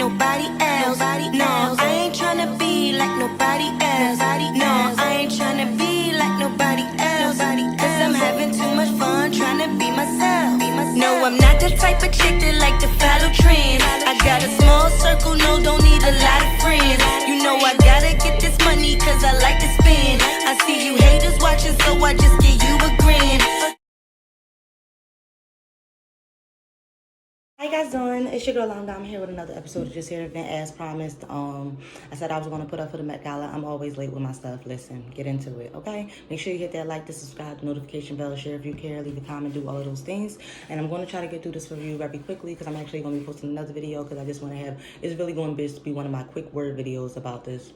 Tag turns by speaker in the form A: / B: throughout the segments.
A: nobody else. No, I ain't tryna be like nobody else. No, I ain't tryna be like nobody else. Cause I'm having too much fun tryna be myself. No, I'm not the type of chick that like to follow trends. I got a small circle, no, don't need a lot of friends. You know I gotta get this money cause I like to spend. I see you haters watching, so I just give you a grin.
B: How you guys doing? It's your girl Londa. I'm here with another episode of Justheretovent as promised. I said I was going to put up for the Met Gala. I'm always late with my stuff. Listen, get into it, okay? Make sure you hit that like, the subscribe, the notification bell, share if you care, leave a comment, do all of those things. And I'm going to try to get through this review very quickly because I'm actually going to be posting another video because I just want to have, it's really going to be one of my quick word videos about this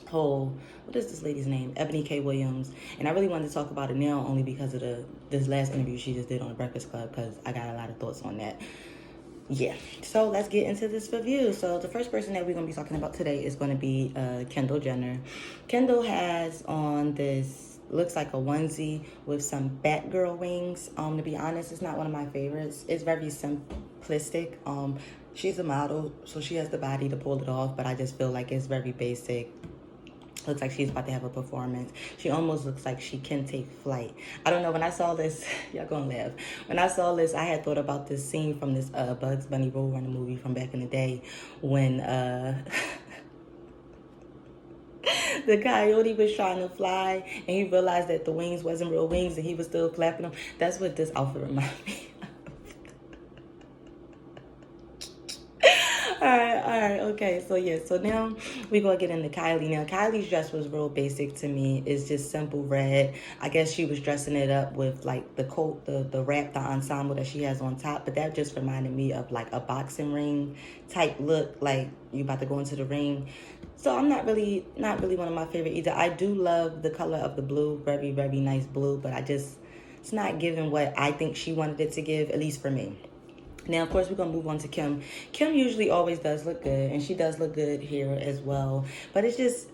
B: whole, what is this lady's name? Ebony K. Williams. And I really wanted to talk about it now only because of this last interview she just did on the Breakfast Club because I got a lot of thoughts on that. Yeah, so let's get into this review. So the first person that we're going to be talking about today is going to be Kendall Jenner. Kendall has on this, looks like a onesie with some Batgirl wings. To be honest, it's not one of my favorites. It's very simplistic. She's a model, so she has the body to pull it off, but I just feel like it's very basic. Looks like she's about to have a performance. She almost looks like she can take flight. I don't know, when I saw this, y'all gonna laugh. When I saw this, I had thought about this scene from this Bugs Bunny Roadrunner movie from back in the day when the coyote was trying to fly and he realized that the wings wasn't real wings and he was still clapping them. That's what this outfit reminds me. All right, okay. So yeah, so now we're gonna get into Kylie. Now Kylie's dress was real basic to me. It's just simple red. I guess she was dressing it up with like the coat, the wrap, the ensemble that she has on top, but that just reminded me of like a boxing ring type look, like you about to go into the ring. So I'm not really one of my favorite either. I do love the color of the blue, very, very nice blue, but it's not giving what I think she wanted it to give, at least for me. Now, of course, we're going to move on to Kim. Kim usually always does look good, and she does look good here as well. But it's just,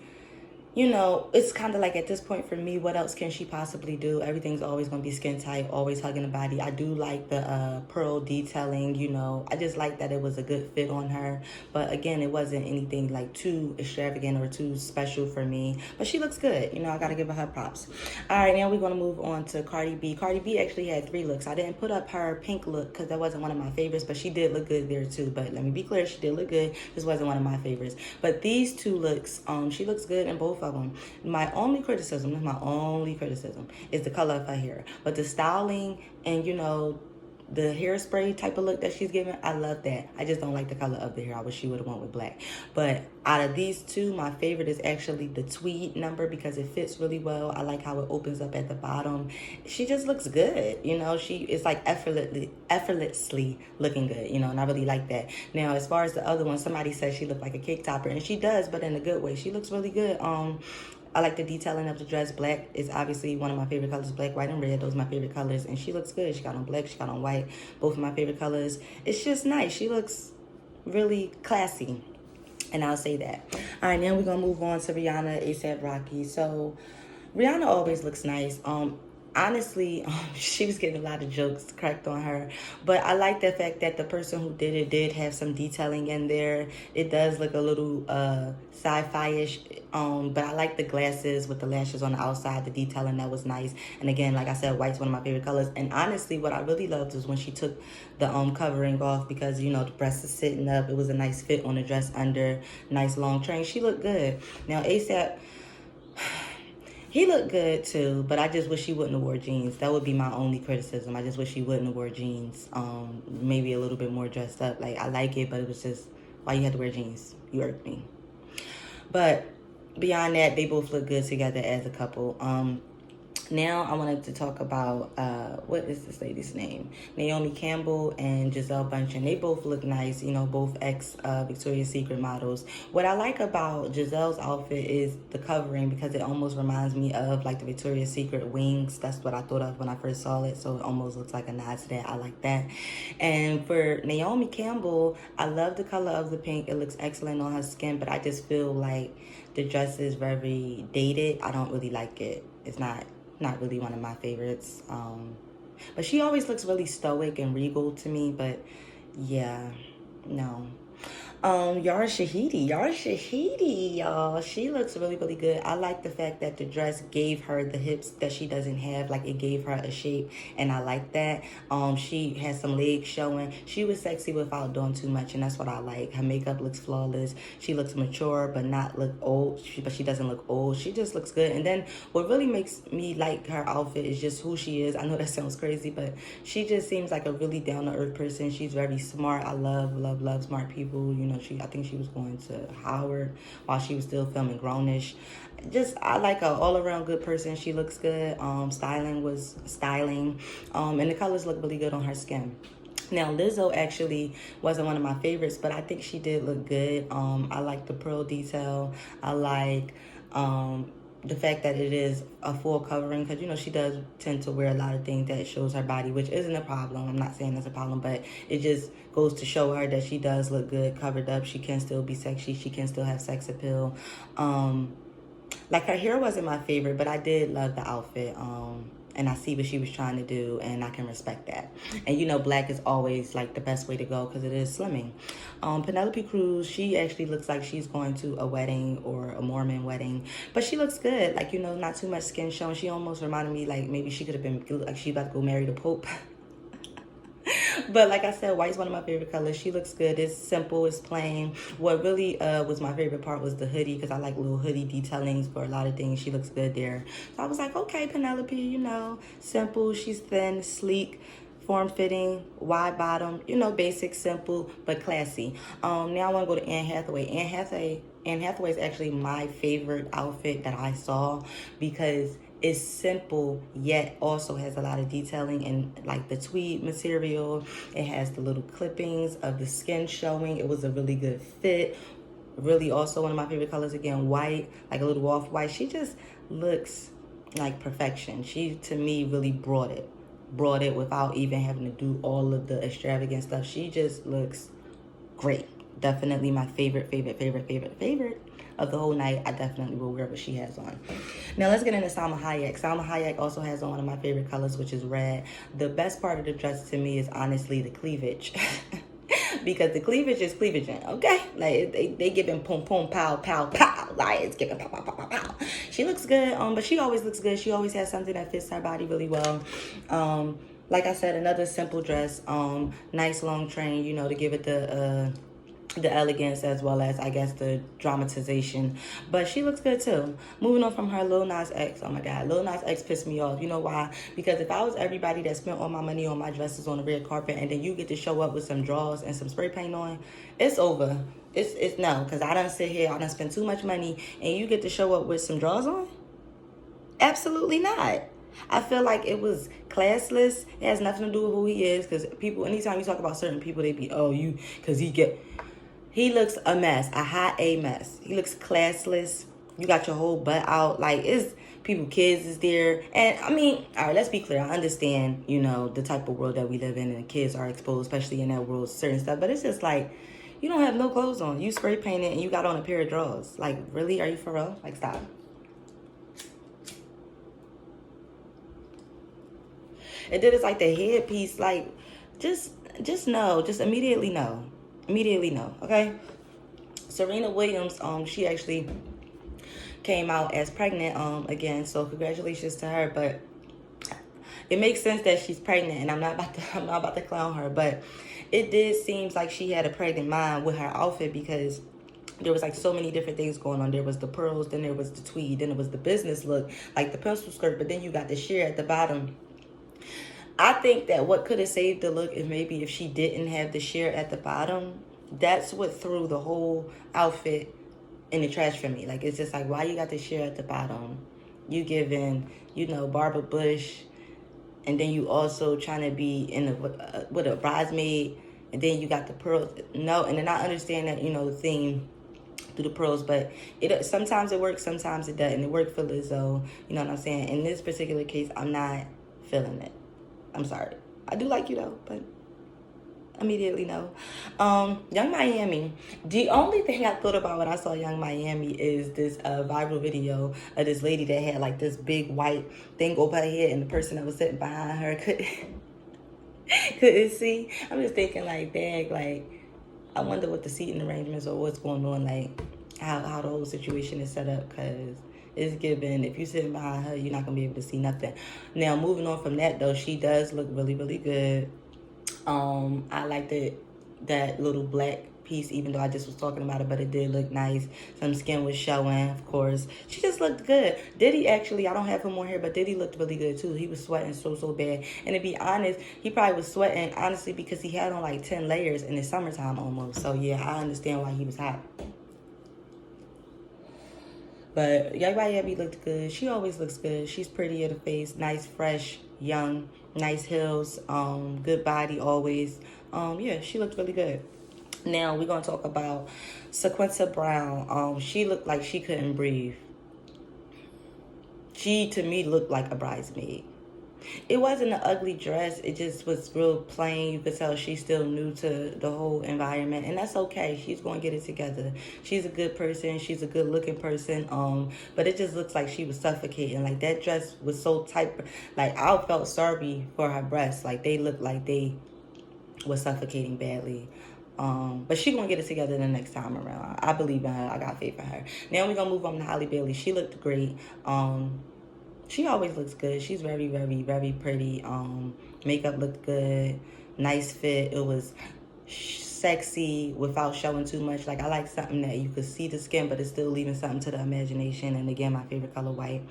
B: you know, it's kind of like at this point for me, what else can she possibly do? Everything's always going to be skin tight, always hugging the body. I do like the pearl detailing, you know. I just like that it was a good fit on her. But again, it wasn't anything like too extravagant or too special for me. But she looks good. You know, I got to give her props. All right, now we're going to move on to Cardi B. Cardi B actually had 3 looks. I didn't put up her pink look because that wasn't one of my favorites, but she did look good there too. But let me be clear, she did look good. This wasn't one of my favorites. But these 2 looks, she looks good in both of them. My only criticism is the color of her hair. But the styling and, you know, the hairspray type of look that she's giving, I love that. I just don't like the color of the hair. I wish she would have went with black. But out of these 2, my favorite is actually the tweed number because it fits really well. I like how it opens up at the bottom. She just looks good. You know, it's like effortlessly looking good, you know, and I really like that. Now, as far as the other one, somebody said she looked like a cake topper, and she does, but in a good way. She looks really good. I like the detailing of the dress. Black is obviously one of my favorite colors. Black, white, and red. Those are my favorite colors. And she looks good. She got on black. She got on white. Both of my favorite colors. It's just nice. She looks really classy. And I'll say that. All right, now we're going to move on to Rihanna, A$AP Rocky. So Rihanna always looks nice. Honestly, she was getting a lot of jokes cracked on her, but I like the fact that the person who did it did have some detailing in there. It does look a little sci-fi-ish, but I like the glasses with the lashes on the outside, the detailing, that was nice. And again, like I said, white's one of my favorite colors. And honestly, what I really loved was when she took the covering off because, you know, the breast is sitting up. It was a nice fit on the dress under, nice long train. She looked good. Now, A$AP, he looked good too, but I just wish he wouldn't have wore jeans. That would be my only criticism. I just wish he wouldn't have wore jeans. Maybe a little bit more dressed up. Like, I like it, but it was just, why you had to wear jeans? You irked me. But beyond that, they both look good together as a couple. Now I wanted to talk about, what is this lady's name? Naomi Campbell and Gisele Bündchen. They both look nice, you know, both ex-Victoria's Secret models. What I like about Gisele's outfit is the covering because it almost reminds me of like the Victoria's Secret wings. That's what I thought of when I first saw it, so it almost looks like a nod to that. I like that. And for Naomi Campbell, I love the color of the pink. It looks excellent on her skin, but I just feel like the dress is very dated. I don't really like it. It's not really one of my favorites. But she always looks really stoic and regal to me, but yeah, no. Yara Shahidi, y'all. She looks really, really good. I like the fact that the dress gave her the hips that she doesn't have. Like, it gave her a shape, and I like that. She has some legs showing. She was sexy without doing too much, and that's what I like. Her makeup looks flawless. She looks mature, but not look old. But she doesn't look old. She just looks good. And then what really makes me like her outfit is just who she is. I know that sounds crazy, but she just seems like a really down-to-earth person. She's very smart. I love smart people. You know, I think she was going to Howard while she was still filming Grownish. Just, I like her all-around good person. She looks good. Styling was styling. And the colors look really good on her skin. Now, Lizzo actually wasn't one of my favorites, but I think she did look good. I like the pearl detail. I like the fact that it is a full covering, because, you know, she does tend to wear a lot of things that shows her body, which isn't a problem. I'm not saying that's a problem, but it just goes to show her that she does look good covered up. She can still be sexy. She can still have sex appeal. Like, her hair wasn't my favorite, but I did love the outfit. And I see what she was trying to do, and I can respect that. And, you know, black is always, like, the best way to go because it is slimming. Penelope Cruz, she actually looks like she's going to a wedding or a Mormon wedding. But she looks good. Like, you know, not too much skin showing. She almost reminded me, like, maybe she could have been, like, she about to go marry the Pope. But like I said, white's one of my favorite colors. She looks good. It's simple. It's plain. What really was my favorite part was the hoodie, because I like little hoodie detailings for a lot of things. She looks good there. So I was like, okay, Penelope, you know, simple. She's thin, sleek, form-fitting, wide bottom. You know, basic, simple, but classy. Now I want to go to Anne Hathaway. Anne Hathaway is actually my favorite outfit that I saw, because it's simple yet also has a lot of detailing, and like the tweed material. It has the little clippings of the skin showing. It was a really good fit. Really also one of my favorite colors, again, white, like a little off-white. She just looks like perfection. She, to me, really brought it without even having to do all of the extravagant stuff. She just looks great. Definitely my favorite of the whole night. I definitely will wear what she has on. Now let's get into Salma Hayek. Salma Hayek also has on one of my favorite colors, which is red. The best part of the dress to me is honestly the cleavage. Because the cleavage is cleavaging, okay? Like, they giving pum pum pow pow pow. Like, it's giving pow pow pow pow pow. She looks good, but she always looks good. She always has something that fits her body really well. Like I said, another simple dress. Nice long train, you know, to give it the elegance as well as, I guess, the dramatization. But she looks good too. Moving on from her, Lil Nas X. Oh my God, Lil Nas X pissed me off. You know why? Because if I was everybody that spent all my money on my dresses on the red carpet, and then you get to show up with some drawers and some spray paint on, it's over. It's no, because I done sit here, I done spend too much money, and you get to show up with some drawers on? Absolutely not. I feel like it was classless. It has nothing to do with who he is, because people, anytime you talk about certain people, they be, oh, you, because he looks a mess, a hot A mess. He looks classless. You got your whole butt out. Like, it's people, kids is there. And, I mean, all right, let's be clear. I understand, you know, the type of world that we live in, and kids are exposed, especially in that world, certain stuff. But it's just like, you don't have no clothes on. You spray painted and you got on a pair of drawers. Like, really? Are you for real? Like, stop. And then it's like the headpiece, like, just no. Just immediately no. Immediately no, okay? Serena Williams, she actually came out as pregnant again, so congratulations to her. But it makes sense that she's pregnant, and I'm not about to clown her, but it did seems like she had a pregnant mind with her outfit, because there was like so many different things going on. There was the pearls, then there was the tweed, then it was the business look, like the pencil skirt, but then you got the sheer at the bottom. I think that what could have saved the look is maybe if she didn't have the sheer at the bottom. That's what threw the whole outfit in the trash for me. Like, it's just like, why you got the sheer at the bottom? You giving, you know, Barbara Bush, and then you also trying to be in with a bridesmaid, and then you got the pearls. No, and then I understand that, you know, the theme through the pearls, but it sometimes it works, sometimes it doesn't. It worked for Lizzo, you know what I'm saying? In this particular case, I'm not feeling it. I'm sorry. I do like you though, but immediately no. Young Miami. The only thing I thought about when I saw Young Miami is this viral video of this lady that had like this big white thing over her head, and the person that was sitting behind her couldn't see. I'm just thinking like, dang, like, I wonder what the seating arrangements or what's going on, like how the whole situation is set up, because it's given if you sitting behind her, you're not gonna be able to see nothing. Now, moving on from that though, she does look really, really good. I liked that little black piece, even though I just was talking about it, but it did look nice. Some skin was showing, of course. She just looked good. Diddy, actually, I don't have him on here, but Diddy looked really good too. He was sweating so bad. And to be honest, he probably was sweating, honestly, because he had on like 10 layers in the summertime almost. So yeah, I understand why he was hot. But Yabby looked good. She always looks good. She's pretty at the face, nice, fresh, young, nice heels, good body always. Yeah, she looked really good. Now we're gonna talk about Sequenza Brown. She looked like she couldn't breathe. She, to me, looked like a bridesmaid. It wasn't an ugly dress. It just was real plain. You could tell she's still new to the whole environment, and that's okay. She's going to get it together. She's a good person. She's a good looking person. But it just looks like she was suffocating. Like, that dress was so tight. Like, I felt sorry for her breasts. Like, they looked like they were suffocating badly. But she gonna get it together the next time around. I believe in her. I got faith in her. Now we're gonna move on to Halle Bailey. She looked great. She always looks good. She's very, very, very pretty. Makeup looked good. Nice fit. It was sexy without showing too much. Like, I like something that you could see the skin, but it's still leaving something to the imagination. And again, my favorite color, white.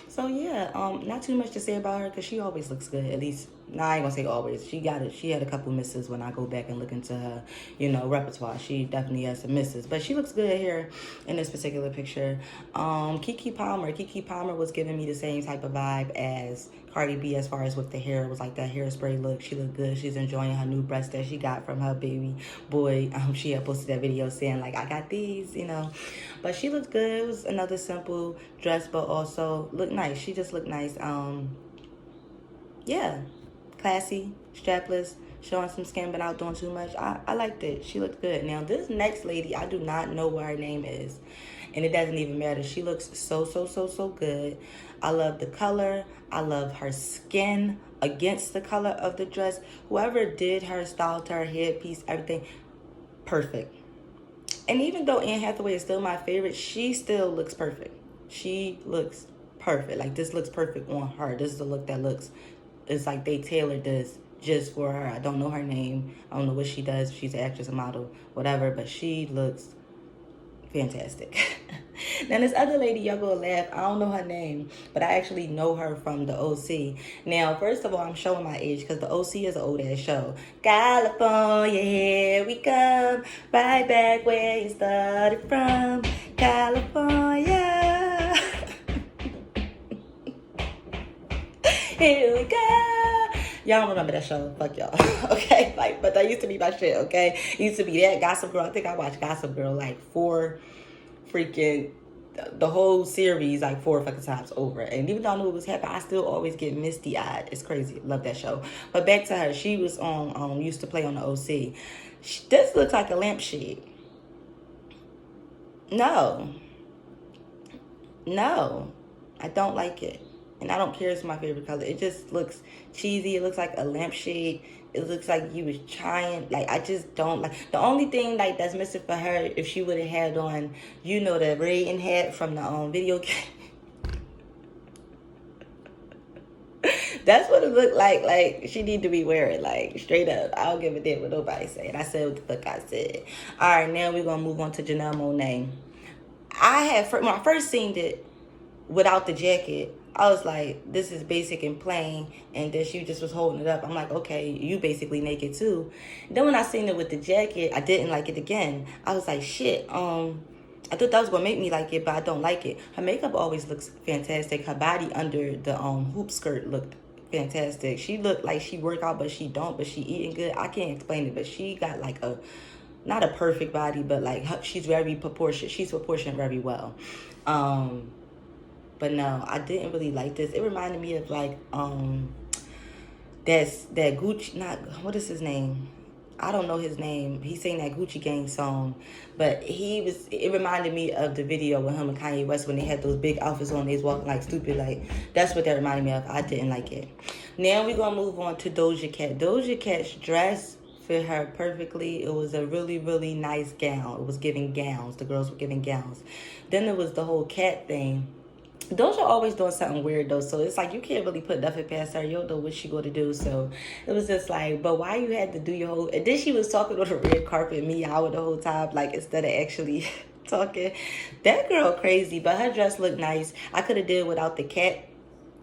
B: So yeah, not too much to say about her, because she always looks good. At least, I ain't gonna say always. She got it. She had a couple misses when I go back and look into her, repertoire. She definitely has some misses, but she looks good here in this particular picture. Keke Palmer was giving me the same type of vibe as Cardi B as far as with the hair. It was like that hairspray look. She looked good. She's enjoying her new breasts that she got from her baby boy. She had posted that video saying, like, I got these, But she looked good. It was another simple dress, but also looked nice. She just looked nice. Yeah. Classy, strapless, showing some skin but not doing too much. I liked it. She looked good. Now, this next lady, I do not know what her name is. And it doesn't even matter. She looks so good. I love the color. I love her skin against the color of the dress. Whoever did her, styled her, headpiece, everything, perfect. And even though Anne Hathaway is still my favorite, she still looks perfect. She looks perfect. Like, this looks perfect on her. This is the look that looks, it's like they tailored this just for her. I don't know her name. I don't know what she does. She's an actress, a model, whatever. But she looks fantastic. Now, this other lady, y'all gonna laugh. I don't know her name, but I actually know her from the OC. Now, first of all, I'm showing my age because the OC is an old-ass show. California, here we come. Right back where you started from. California. Here we go. Y'all don't remember that show. Fuck y'all. Okay? Like, but that used to be my shit, okay? It used to be that Gossip Girl. I think I watched Gossip Girl like the whole series like 4 fucking times over. And even though I knew it was happening, I still always get misty-eyed. It's crazy. Love that show. But back to her. She was on, used to play on the OC. This looks like a lampshade. No, I don't like it. And I don't care, it's my favorite color. It just looks cheesy. It looks like a lampshade. It looks like you was trying. Like, I just don't like. The only thing, like, that's missing for her, if she would have had on, the Raiden hat from the video game. That's what it looked like. Like, she need to be wearing, like, straight up. I don't give a damn what nobody said. I said what the fuck I said. All right, now we're going to move on to Janelle Monáe. When I first seen it without the jacket, I was like, this is basic and plain. And then she just was holding it up. I'm like, okay, you basically naked too. Then when I seen it with the jacket, I didn't like it again. I was like, shit, I thought that was going to make me like it, but I don't like it. Her makeup always looks fantastic. Her body under the hoop skirt looked fantastic. She looked like she work out, but she don't. But she eating good. I can't explain it, but she got like not a perfect body, but like she's very proportioned. She's proportioned very well. But no, I didn't really like this. It reminded me of like that Gucci, what is his name? I don't know his name. He sang that Gucci Gang song, but it reminded me of the video with him and Kanye West when they had those big outfits on. They was walking like stupid. Like, that's what that reminded me of. I didn't like it. Now we're gonna move on to Doja Cat. Doja Cat's dress fit her perfectly. It was a really, really nice gown. It was giving gowns. The girls were giving gowns. Then there was the whole cat thing. Those are always doing something weird though, so it's like you can't really put nothing past her. You don't know what she going to do, so it was just like, but why you had to do your whole? And then she was talking on the red carpet, me out the whole time, like instead of actually talking. That girl crazy, but her dress looked nice. I could have did without the cat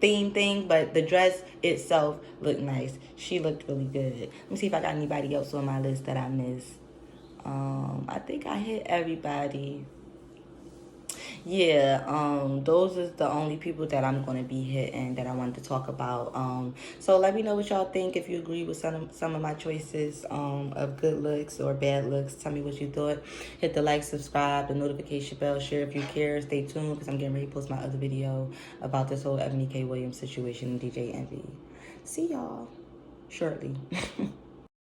B: theme thing, but the dress itself looked nice. She looked really good. Let me see if I got anybody else on my list that I missed. I think I hit everybody. Yeah, those is the only people that I'm going to be hitting that I wanted to talk about. So let me know what y'all think, if you agree with some of my choices of good looks or bad looks. Tell me what you thought. Hit the like, subscribe, the notification bell, share if you care. Stay tuned because I'm getting ready to post my other video about this whole Ebony K. Williams situation and DJ Envy. See y'all shortly.